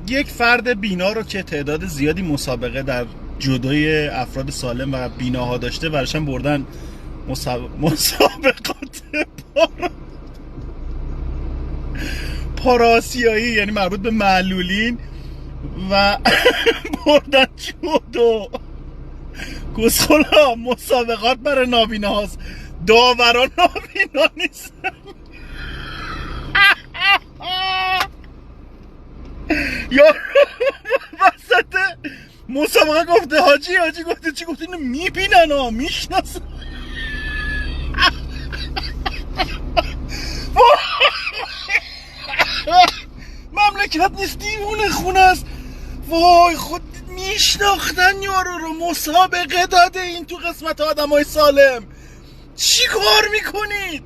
یک فرد بینا رو که تعداد زیادی مسابقه در جودوی افراد سالم و بیناها داشته برشان بردن مسابقات پاراسیایی، یعنی مربوط به معلولین، و بردن جودو. گسخلا مسابقات برای نابینا هاست، داوران نابینا نیستن. یا وسط مسابقه گفته حاجی گفته چی؟ گفته اینو میبینن ها، میشناسن. مملکت نیست، دیوونه خونه است. وای خود میشناختن یارو رو، مسابقه داده این تو قسمت آدمای سالم. چی کار میکنید؟